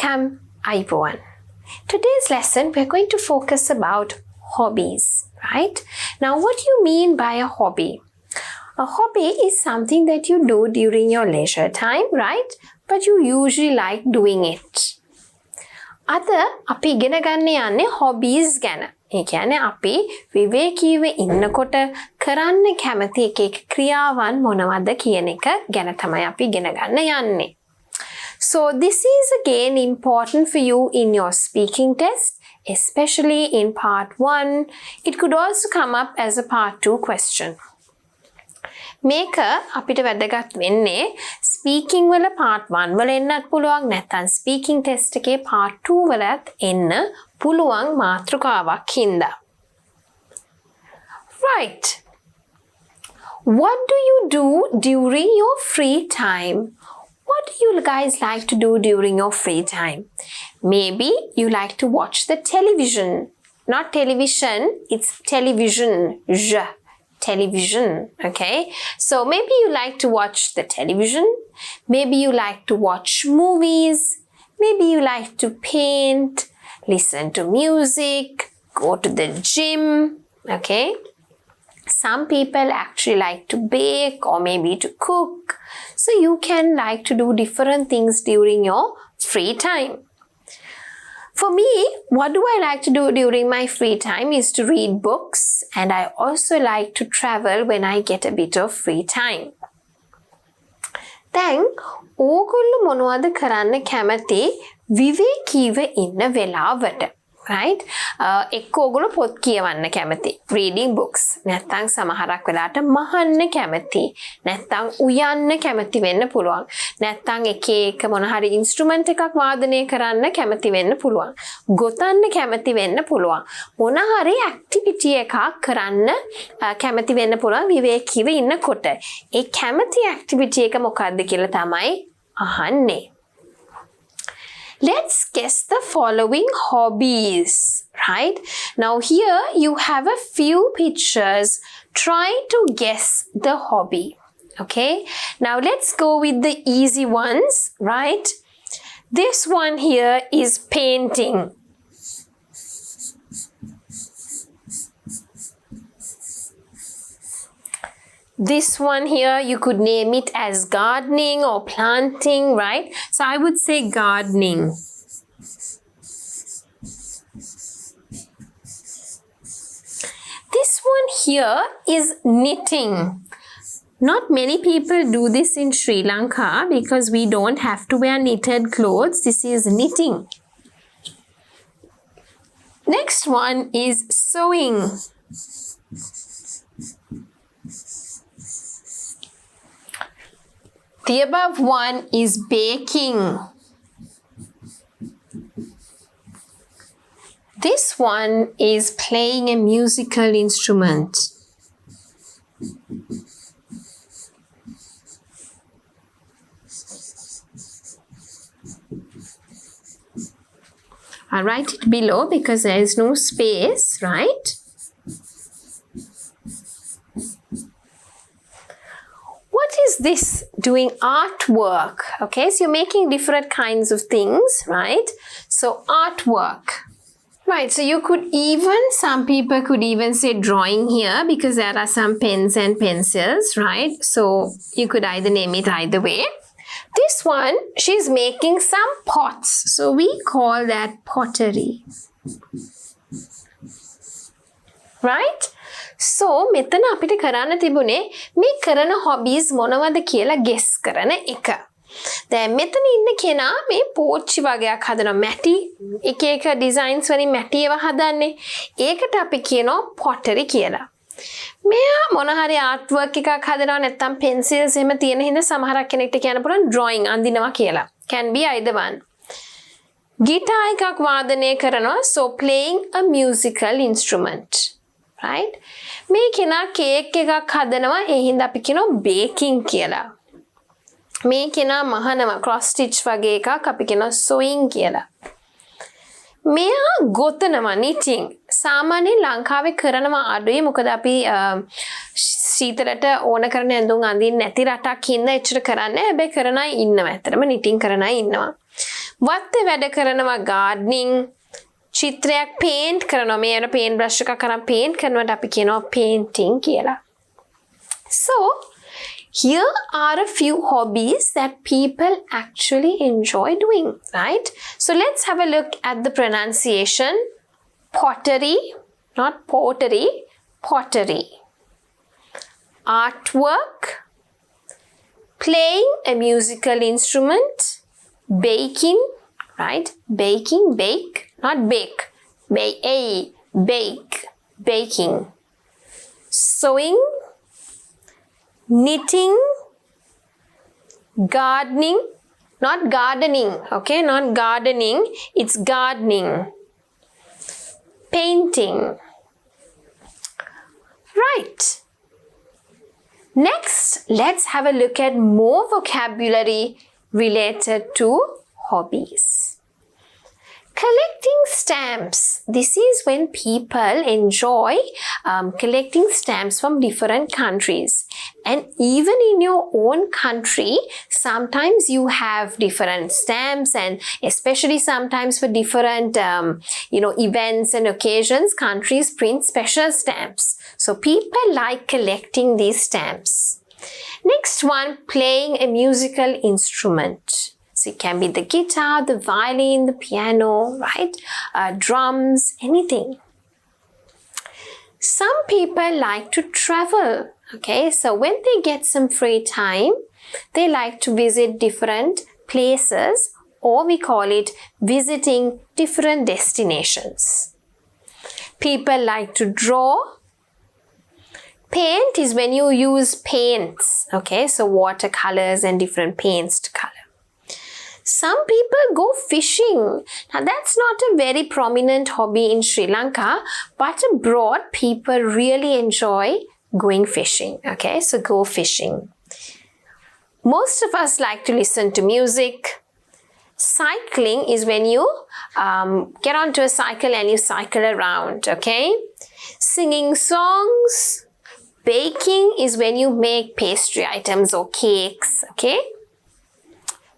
Welcome, everyone. Today's lesson we're going to focus about hobbies, right? Now, what do you mean by a hobby? A hobby is something that you do during your leisure time, right? But you usually like doing it. අද අපි ඉගෙන ගන්න යන්නේ hobbies ගැන. ඒ කියන්නේ අපි විවේකීව ඉන්නකොට කරන්න කැමති එක ක්‍රියාවන් මොනවද කියන එක ගැන තමයි අපි ඉගෙන ගන්න යන්නේ. So this is again important for you in your speaking test, especially in part 1. It could also come up as a part 2 question. මේක අපිට වැදගත් වෙන්නේ speaking වල part 1 වල එන්නත් පුළුවන් නැත්නම් speaking test එකේ part 2 වලත් එන්න පුළුවන් මාතෘකාවක් හින්දා. Right. What do you do during your free time? What do you guys like to do during your free time? Maybe you like to watch the television. Not television, it's television. Television, okay? So maybe you like to watch the television. Maybe you like to watch movies. Maybe you like to paint, listen to music, go to the gym, okay? Some people actually like to bake or maybe to cook. So you can like to do different things during your free time. For me, what do I like to do during my free time is to read books, and I also like to travel when I get a bit of free time. Then, ඕගොල්ලෝ මොනවද කරන්න කැමති විවේකීව ඉන්න වෙලාවට? Right? එක්ක ඕගොල්ලෝ පොත් කියවන්න කැමති. Reading books. නැත්නම් සමහරක් වෙලාවට මහන්න කැමති. නැත්නම් උයන්න කැමති වෙන්න පුළුවන්. නැත්නම් එක මොන හරි instrument එකක් වාදනය කරන්න කැමති වෙන්න පුළුවන්. ගොතන්න කැමති වෙන්න පුළුවන්. මොන හරි activity එකක් කරන්න කැමති වෙන්න පුළුවන් විවේකීව ඉන්නකොට. ඒ කැමති activity එක මොකක්ද කියලා තමයි අහන්නේ. Let's guess the following hobbies, right? Now here you have a few pictures. Try to guess the hobby, okay? Now let's go with the easy ones, right? This one here is painting. This one here, you could name it as gardening or planting, right? So I would say gardening. This one here is knitting. Not many people do this in Sri Lanka because we don't have to wear knitted clothes. This is knitting. Next one is sewing. The above one is baking. This one is playing a musical instrument. I'll write it below because there is no space, right? What is this? Doing artwork. Okay, so you're making different kinds of things, right? So artwork. Right, so you could even, some people could even say drawing here because there are some pens and pencils, right? So you could either name it either way. This one, she's making some pots. So we call that pottery. Right? So මෙතන අපිට කරන්න තිබුණේ මේ කරන hobbies මොනවද කියලා guess කරන එක. දැන් මෙතන ඉන්න කෙනා මේ පෝච්චි වගේක් හදනවා මැටි එක designs වලින් මැටි ඒවා හදන්නේ. ඒකට අපි කියනවා pottery කියලා. මෙයා මොන හරි artwork එකක් හදනවා නැත්නම් pencils එහෙම තියෙන හින්දා සමහරක් කෙනෙක්ට කියන්න පුළුවන් drawing අඳිනවා කියලා. Can be either one. Guitar එකක් වාදනය කරනවා, so playing a musical instrument. Right? මේ කෙනා කේක් එකක් හදනවා ඒ හින්දා අපි කියනවා baking කියලා. මේ කෙනා මහනවා cross stitch වගේ එකක් අපි කියනවා sewing කියලා. මෙයා ගොතනවා knitting. සාමාන්‍යයෙන් ලංකාවේ කරනවා අඩුයි මොකද අපි සීතලට ඕන කරන ඇඳුම් අඳින්න නැති රටක් ඉන්න එච්චර කරන්නේ. හැබැයි කරන අය ඉන්නවා. ඇත්තටම knitting කරන අය ඉන්නවා. වත්තේ වැඩ කරනවා gardening. චිත්‍රයක් paint කරනවා. මේ වෙන paint brush එකක් අරන් paint කරනවට අපි කියනවා painting කියලා. So, here are a few hobbies that people actually enjoy doing, right? So let's have a look at the pronunciation. Pottery, not pottery, pottery. Artwork, playing a musical instrument, baking, right? Baking, bake, not bake. Bake, baking. Sewing, knitting, gardening, not gardening, okay? Not gardening, it's gardening. Painting. Right. Next, let's have a look at more vocabulary related to hobbies. Collecting stamps. This is when people enjoy collecting stamps from different countries. And even in your own country, sometimes you have different stamps, and especially sometimes for different events and occasions, countries print special stamps. So people like collecting these stamps. Next one, playing a musical instrument. So it can be the guitar, the violin, the piano, right? Drums, anything. Some people like to travel, okay? So when they get some free time, they like to visit different places, or we call it visiting different destinations. People like to draw. Paint is when you use paints, okay? So watercolors and different paints to color. Some people go fishing. Now that's not a very prominent hobby in Sri Lanka, but abroad people really enjoy going fishing, okay? So go fishing. Most of us like to listen to music. Cycling is when you get onto a cycle and you cycle around, okay? Singing songs. Baking is when you make pastry items or cakes, okay?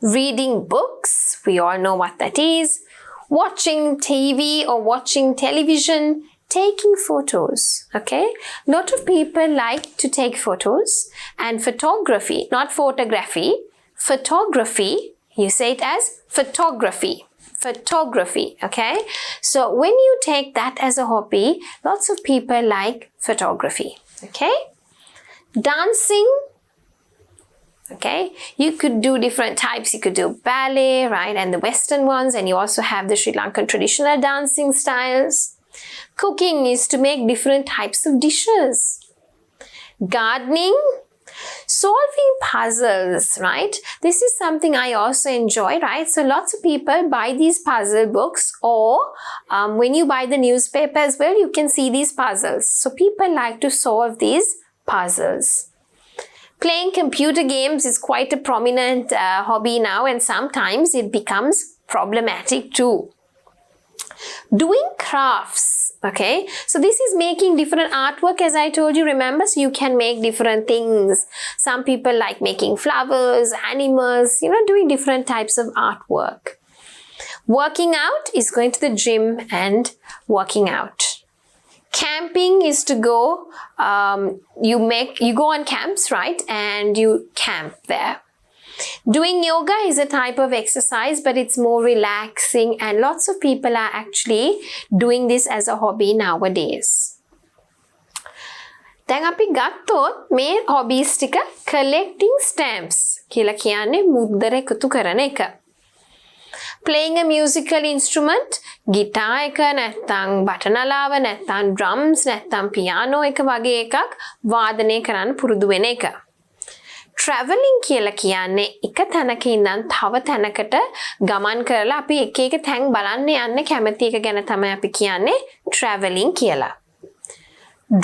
Reading books, we all know what that is. Watching TV or watching television. Taking photos, okay? A lot of people like to take photos. And photography, not photography, photography, you say it as photography. Photography, okay? So when you take that as a hobby, lots of people like photography, okay? Dancing, okay? You could do different types. You could do ballet, right? And the Western ones. And you also have the Sri Lankan traditional dancing styles. Cooking is to make different types of dishes. Gardening, solving puzzles, right? This is something I also enjoy, right? So lots of people buy these puzzle books, or when you buy the newspaper as well, you can see these puzzles. So people like to solve these puzzles. Playing computer games is quite a prominent hobby now, and sometimes it becomes problematic too. Doing crafts, okay? So this is making different artwork, as I told you, remember? So you can make different things. Some people like making flowers, animals, doing different types of artwork. Working out is going to the gym and working out. Camping is to go, you go on camps, right? And you camp there. Doing yoga is a type of exercise, but it's more relaxing, and lots of people are actually doing this as a hobby nowadays. දැන් අපි ගත්තොත් මේ hobbies ටික collecting stamps කියලා කියන්නේ මුද්දර එකතු කරන එක. Playing a musical instrument, guitar එක නැත්නම් බටනලාව නැත්නම් drums නැත්නම් piano එක වගේ එකක් වාදනය කරන්න පුරුදු වෙන එක. Traveling කියලා කියන්නේ එක තැනක ඉඳන් තව තැනකට ගමන් කරලා අපි එක එක තැන් බලන්න යන්න කැමති එක ගැන තමයි අපි කියන්නේ traveling කියලා.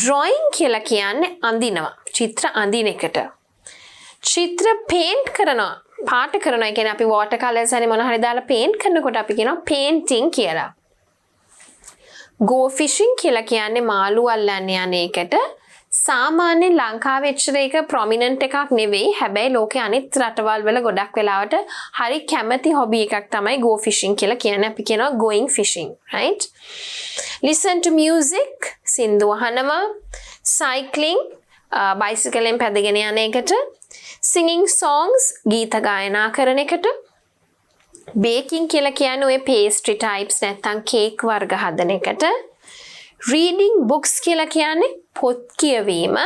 Drawing කියලා කියන්නේ අඳිනවා. චිත්‍ර අඳින එකට. චිත්‍ර paint කරනවා. පාට කරනවා. ඒ කියන්නේ අපි water colors හරි මොන හරි දාලා paint කරනකොට අපි කියනවා painting කියලා. Go fishing කියලා කියන්නේ මාළු අල්ලන්න යන එකට. සාමාන්‍යයෙන් ලංකාවේ එච්චර ඒක ප්‍රොමිනන්ට් එකක් නෙවෙයි. හැබැයි ලෝකේ අනිත් රටවල් වල ගොඩක් වෙලාවට හරි කැමති හොබි එකක් තමයි go fishing කියලා කියන්නේ. අපි කියනවා going fishing, right? Listen to music, සින්දු අහනවා. Cycling, bicycle එකෙන් පැදගෙන යන එකට. Singing songs, ගීත ගායනා කරන එකට. Baking කියලා කියන්නේ ඔය pastry types නැත්නම් cake වර්ග හදන එකට. Reading books කියලා කියන්නේ පොත් කියවීම.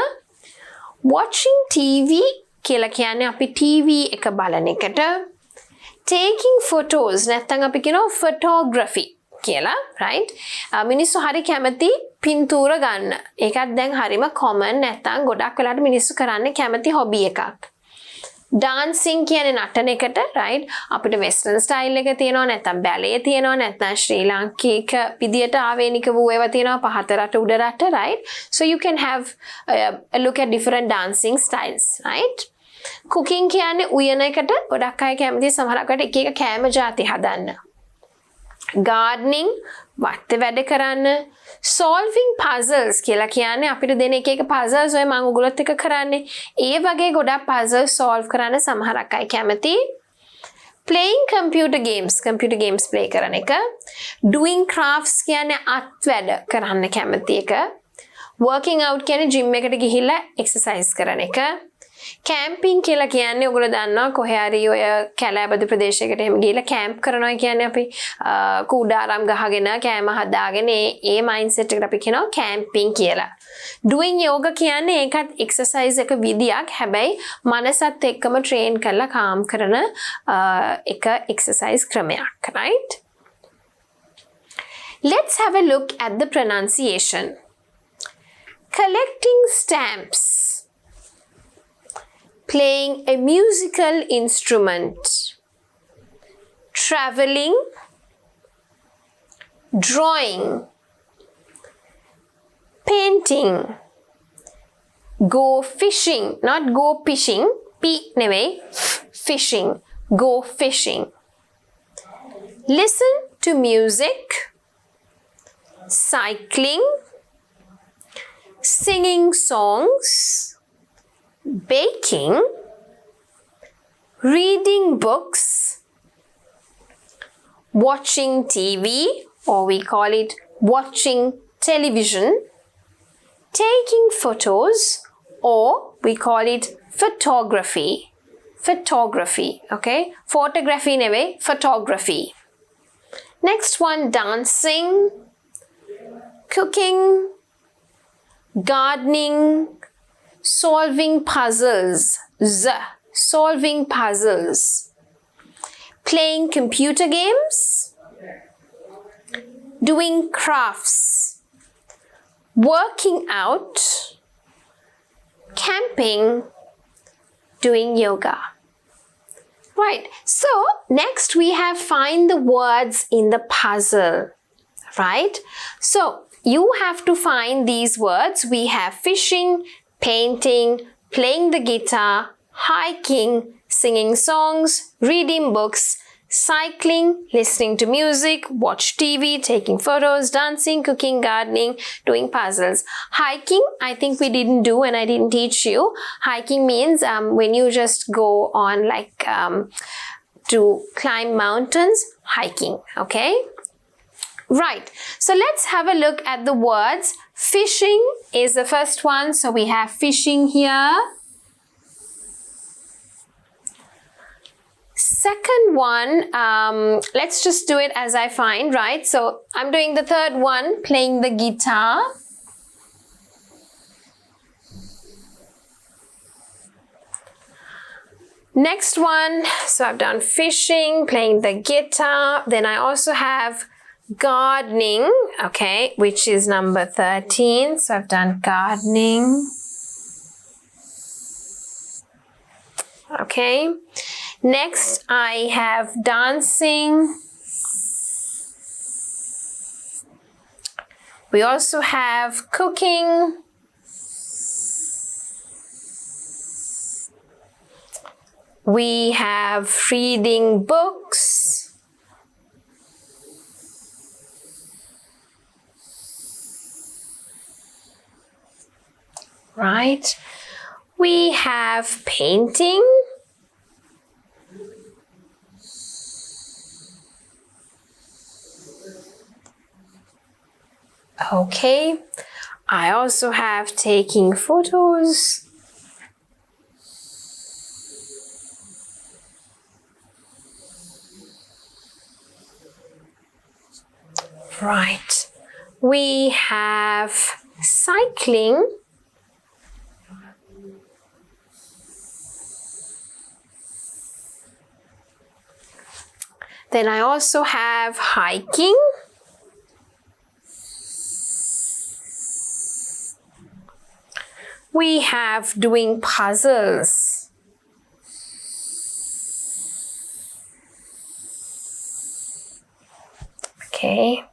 Watching TV කියලා කියන්නේ අපි TV එක බලන එකට. Taking photos නැත්නම් අපි කියනවා photography කියලා, right? මිනිස්සු හරි කැමති පින්තූර ගන්න. ඒකත් දැන් හරිම common නැත්නම් ගොඩක් වෙලාවට මිනිස්සු කරන්නේ කැමති hobby එකක්. Dancing කියන්නේ නටන එකට, right? අපිට western style එක තියෙනවා නැත්නම් ballet තියෙනවා නැත්නම් ශ්‍රී ලාංකික විදියට ආවේනික වූ ඒවා තියෙනවා පහත රට උඩ රට, right? So you can have a look at different dancing styles, right? Cooking කියන්නේ උයන එකට ගොඩක් අය කැමති සමහරකට එක එක කෑම ಜಾති හදන්න. Gardening වත්තේ වැඩ කරන්න. Solving puzzles කියලා කියන්නේ අපිට දෙන එක එක puzzles ඔය මම ඔයගොල්ලොත් එක්ක කරන්නේ. ඒ වගේ ගොඩක් puzzles solve කරන්න සමහරක් අය කැමති. Playing computer games play කරන එක. Doing crafts කියන්නේ අත් වැඩ කරන්න කැමති එක. Working out කියන්නේ gym එකට ගිහිල්ලා exercise කරන එක. Camping කියලා කියන්නේ ඔයගොල්ලෝ දන්නවා කොහේ හරි ඔය කැලෑබදු ප්‍රදේශයකට එහෙම ගිහිල්ලා කැම්ප් කරනවා කියන්නේ අපි කුඩාරම් ගහගෙන කෑම හදාගෙන ඒ මයින්ඩ්සෙට් එකට අපි කියනවා කැම්පින් කියලා. Doing yoga කියන්නේ ඒකත් එක්සර්සයිස් එක විදියක්. හැබැයි මනසත් එක්කම ට්‍රේන් කරලා කාම් කරන එක එක්සර්සයිස් ක්‍රමයක්, right? Let's have a look at the pronunciation. Collecting stamps. Playing a musical instrument. Traveling. Drawing. Painting. Go fishing. Not go fishing. P නෙවෙයි. Fishing. Go fishing. Listen to music. Cycling. Singing songs. Baking, reading books, watching TV, or we call it watching television, taking photos, or we call it photography. Photography, okay? Photography never, photography. Next one, dancing, cooking, gardening, solving puzzles, solving puzzles, playing computer games, doing crafts, working out, camping, doing yoga. Right, so next we have find the words in the puzzle, right? So you have to find these words. We have fishing, painting, playing the guitar, hiking, singing songs, reading books, cycling, listening to music, watch TV, taking photos, dancing, cooking, gardening, doing puzzles. Hiking, I think we didn't do and I didn't teach you. Hiking means when you just go on like to climb mountains, hiking, okay? Right, so let's have a look at the words. Fishing is the first one, so we have fishing here. Second one, let's just do it as I find, right? So I'm doing the third one, playing the guitar. Next one, so I've done fishing, playing the guitar, then I also have gardening, okay, which is number 13. So I've done gardening. Okay. Next I have dancing. We also have cooking. We have reading books. right? We have painting. Okay. I also have taking photos. Right. We have cycling. Then I also have hiking. We have doing puzzles. Okay.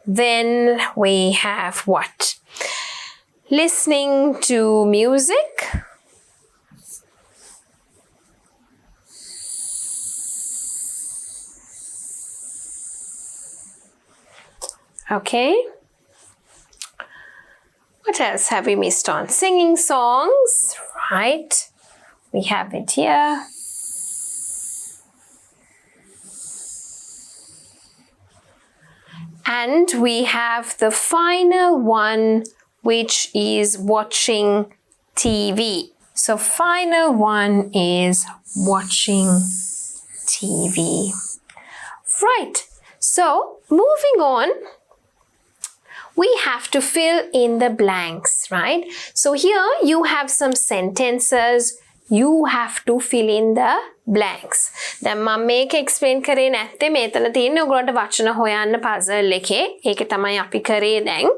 Then we have what? Listening to music. Okay. What else have we missed on? Singing songs, right? We have it here. And we have the final one, which is watching TV. So final one is watching TV. Right. So moving on, we have to fill in the blanks, right? So here you have some sentences. You have to fill in the blanks. දැන් මම මේක explain කරේ නැත්තේ මේතන තියෙන්නේ ඔයගොල්ලන්ට වචන හොයන්න puzzle එකේ. ඒක තමයි අපි කරේ දැන්.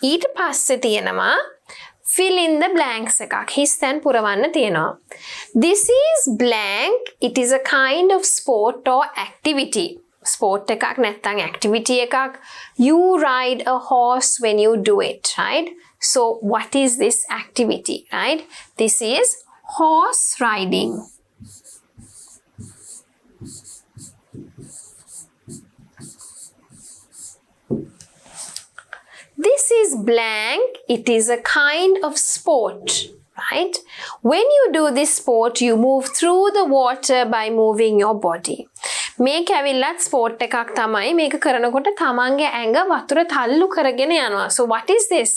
ඊට පස්සේ තියෙනවා fill in the blanks එකක්. හිස්තැන් පුරවන්න තියෙනවා. This is blank. It is a kind of sport or activity. Sport එකක් නැත්නම් activity එකක්. You ride a horse when you do it, right? So what is this activity, right? This is horse riding. This is blank. It is a kind of sport, right? When you do this sport, you move through the water by moving your body. මේක ඇවිල්ලත් sport එකක් තමයි. මේක කරනකොට තමන්ගේ ඇඟ වතුර තල්ලු කරගෙන යනවා. So what is this?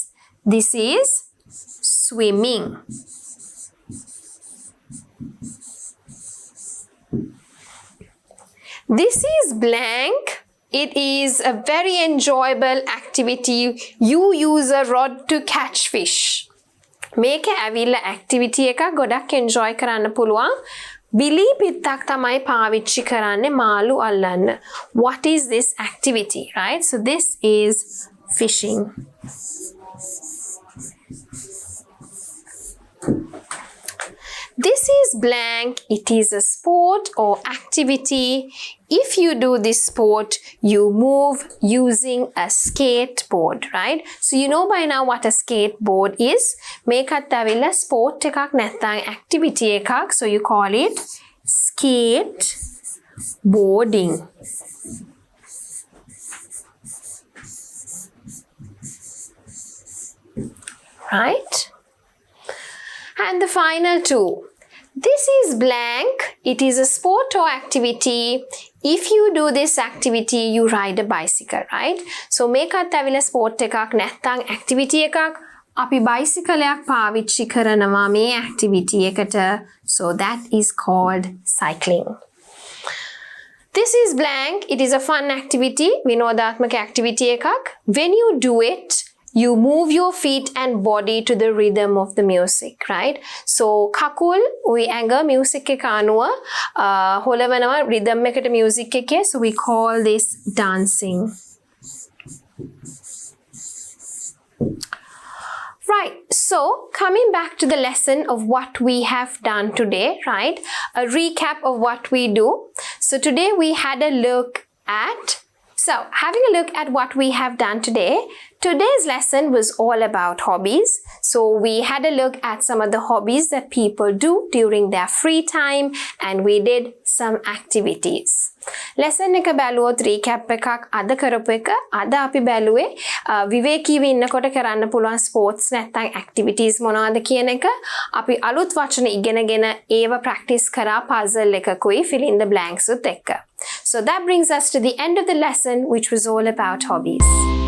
This is swimming. This is blank. It is a very enjoyable activity. You use a rod to catch fish. මේක ඇවිල්ලා activity එකක් ගොඩක් enjoy කරන්න පුළුවන්. බිලි පිත්තක් තමයි පාවිච්චි කරන්නේ මාළු අල්ලන්න. What is this activity, right? So this is fishing. This is blank. It is a sport or activity. If you do this sport, you move using a skateboard, right? So you know by now what a skateboard is. මේකත් ඇවිල්ලා sport එකක් නැත්නම් activity එකක්. So you call it skateboarding. Right? And the final two. This is blank. It is a sport or activity. If you do this activity, you ride a bicycle, right? So මේකත් ඇවිල්ලා sport එකක් නැත්නම් activity එකක්. අපි bicycle එකක් පාවිච්චි කරනවා මේ activity එකට. So that is called cycling. This is blank. It is a fun activity. විනෝදාත්මක activity එකක්. When you do it, you move your feet and body to the rhythm of the music, right? So kakul we ඇඟ music එක අනුව හොලවනවා rhythm එකට music එකේ. So we call this dancing. Right, so coming back to the lesson of what we have done today, right? A recap of what we do. So today we had a look at having a look at what we have done today. Today's lesson was all about hobbies. So we had a look at some of the hobbies that people do during their free time, and we did some activities. lesson එක බැලුවොත් recap එකක් අද කරපු එක අද අපි බැලුවේ විවේකීව ඉන්නකොට කරන්න පුළුවන් sports නැත්නම් activities මොනවද කියන එක අපි අලුත් වචන ඉගෙනගෙන ඒව practice කරා puzzle එකකුයි fill in the blanks උත් එක්ක. So that brings us to the end of the lesson which was all about hobbies.